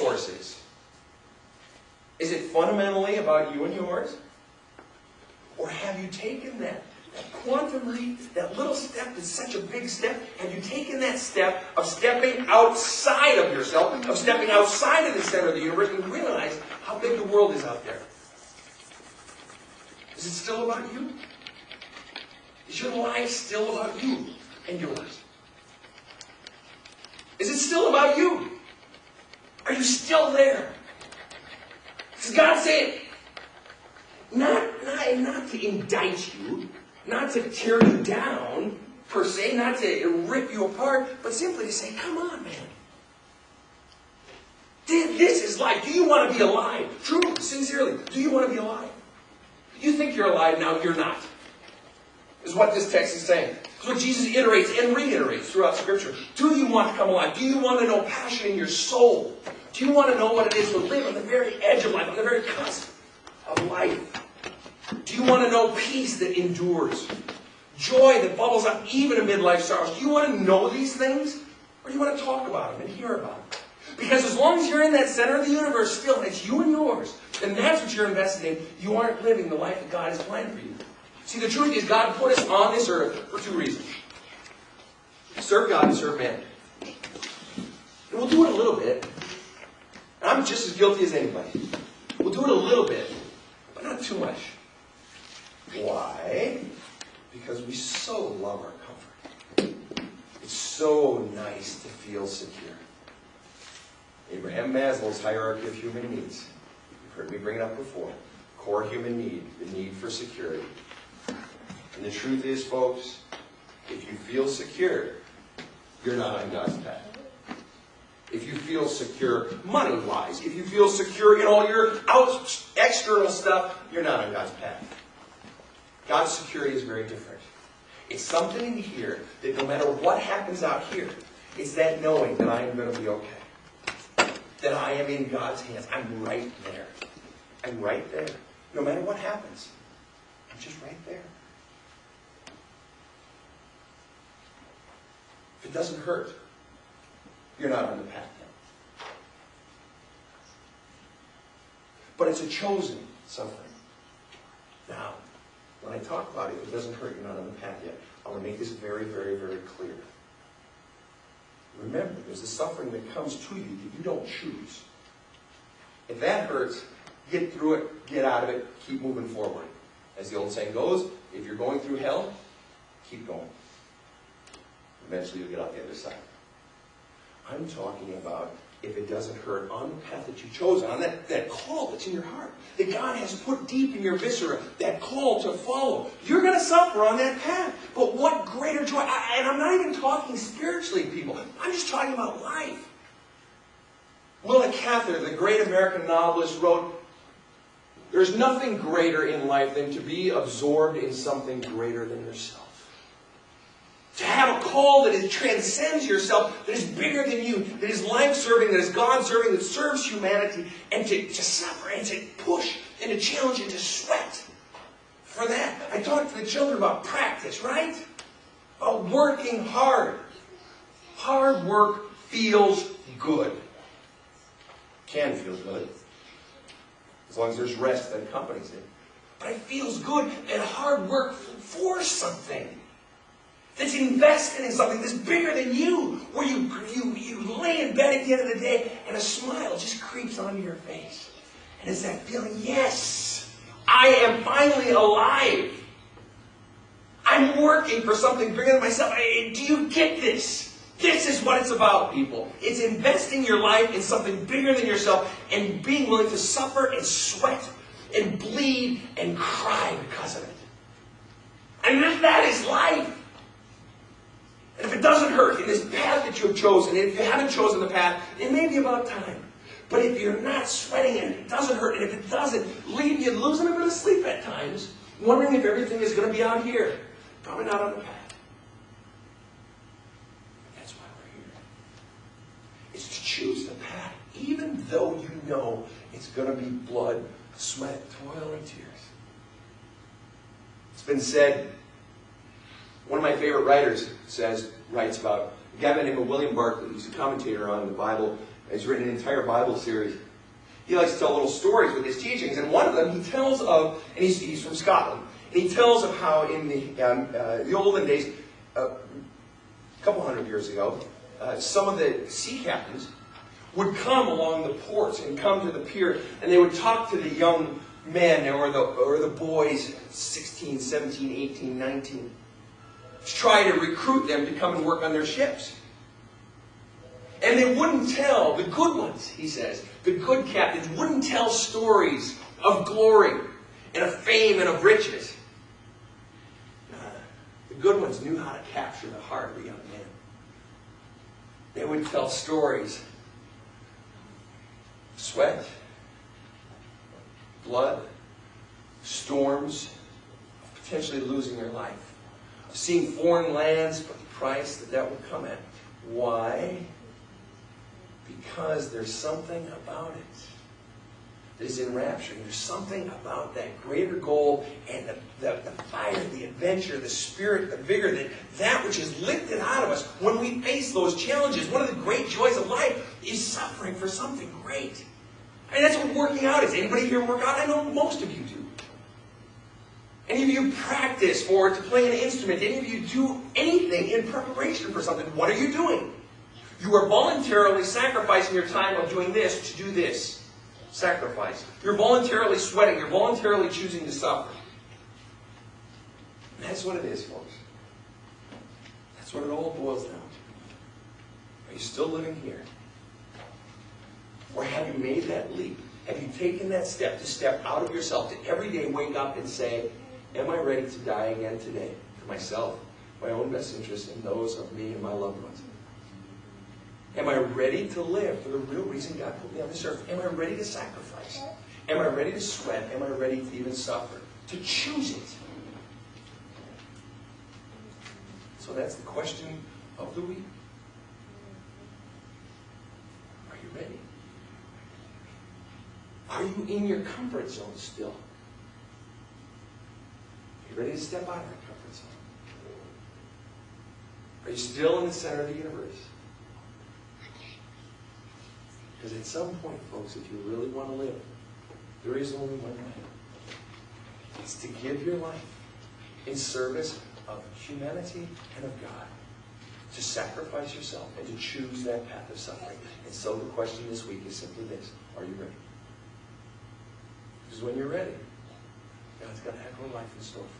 resources. Is it fundamentally about you and yours? Or have you taken that quantum leap, that little step that's such a big step, have you taken that step of stepping outside of yourself, of stepping outside of the center of the universe, and realize how big the world is out there? Is it still about you? Is your life still about you and yours? Is it still about you? Are you still there? Does God say, not to indict you, not to tear you down, per se, not to rip you apart, but simply to say, come on, man. This is life. Do you want to be alive? Truly, sincerely, do you want to be alive? You think you're alive now, you're not. Is what this text is saying. It's what Jesus iterates and reiterates throughout Scripture. Do you want to come alive? Do you want to know passion in your soul? Do you want to know what it is to live on the very edge of life, on the very cusp of life? Do you want to know peace that endures? Joy that bubbles up even amid life's sorrows? Do you want to know these things? Or do you want to talk about them and hear about them? Because as long as you're in that center of the universe still, and it's you and yours, and that's what you're invested in, you aren't living the life that God has planned for you. See, the truth is God put us on this earth for two reasons. Serve God and serve man. And we'll do it a little bit. And I'm just as guilty as anybody. We'll do it a little bit, but not too much. Why? Because we so love our comfort. It's so nice to feel secure. Abraham Maslow's hierarchy of human needs. You've heard me bring it up before. Core human need, the need for security. And the truth is, folks, if you feel secure, you're not on God's path. If you feel secure money-wise, if you feel secure in all your external stuff, you're not on God's path. God's security is very different. It's something in here that no matter what happens out here, it's that knowing that I am going to be okay. That I am in God's hands. I'm right there. I'm right there. No matter what happens, I'm just right there. If it doesn't hurt, you're not on the path yet. But it's a chosen suffering. Now, when I talk about it, if it doesn't hurt, you're not on the path yet. I want to make this very, very, very clear. Remember, there's a suffering that comes to you that you don't choose. If that hurts, get through it, get out of it, keep moving forward. As the old saying goes, if you're going through hell, keep going. Eventually you'll get out the other side. I'm talking about if it doesn't hurt on the path that you chose, on that call that's in your heart, that God has put deep in your viscera, that call to follow. You're going to suffer on that path. But what greater joy. And I'm not even talking spiritually, people. I'm just talking about life. Willa Cather, the great American novelist, wrote, "There's nothing greater in life than to be absorbed in something greater than yourself." To have a call that transcends yourself, that is bigger than you, that is life-serving, that is God-serving, that serves humanity, and to suffer, and to push, and to challenge, and to sweat for that. I talked to the children about practice, right? About working hard. Hard work feels good. Can feel good. As long as there's rest that accompanies it. But it feels good, and hard work for something. That's invested in something that's bigger than you, where you lay in bed at the end of the day and a smile just creeps onto your face. And it's that feeling, yes, I am finally alive. I'm working for something bigger than myself. Do you get this? This is what it's about, people. It's investing your life in something bigger than yourself and being willing to suffer and sweat and bleed and cry because of it. And that is life. And if it doesn't hurt in this path that you have chosen, and if you haven't chosen the path, it may be about time. But if you're not sweating it, it doesn't hurt, and if it doesn't leave you losing a bit of sleep at times, wondering if everything is going to be out here, probably not on the path. But that's why we're here. It's to choose the path, even though you know it's going to be blood, sweat, toil, and tears. It's been said. One of my favorite writers writes about a guy by the name of William Barclay. He's a commentator on the Bible, He's written an entire Bible series. He likes to tell little stories with his teachings, and one of them he tells of, and he's from Scotland, and he tells of how in the olden days, a couple hundred years ago, some of the sea captains would come along the ports and come to the pier, and they would talk to the young men or the boys, 16, 17, 18, 19, to try to recruit them to come and work on their ships. And they wouldn't tell, the good ones, he says, the good captains wouldn't tell stories of glory and of fame and of riches. The good ones knew how to capture the heart of a young man. They would tell stories of sweat, blood, storms, of potentially losing your life, of seeing foreign lands, but the price that would come at. Why? Because there's something about it that is enrapturing. There's something about that greater goal and the fire, the adventure, the spirit, the vigor, that which is lifted out of us when we face those challenges. One of the great joys of life is suffering for something great. And that's what working out is. Anybody here work out? I know most of you do. Any of you practice to play an instrument? Any of you do anything in preparation for something? What are you doing? You are voluntarily sacrificing your time of doing this to do this. Sacrifice. You're voluntarily sweating. You're voluntarily choosing to suffer. And that's what it is, folks. That's what it all boils down to. Are you still living here? Or have you made that leap? Have you taken that step to step out of yourself, to every day wake up and say, am I ready to die again today? For myself, my own best interest, and those of me and my loved ones. Am I ready to live for the real reason God put me on this earth? Am I ready to sacrifice? Am I ready to sweat? Am I ready to even suffer? To choose it. So that's the question of the week. Are you ready? Are you in your comfort zone still? Are you ready to step out of that comfort zone? Are you still in the center of the universe? Because at some point, folks, if you really want to live, there is only one way. It's to give your life in service of humanity and of God. To sacrifice yourself and to choose that path of suffering. And so the question this week is simply this. Are you ready? Because when you're ready, God's got a heck of a life in store for you.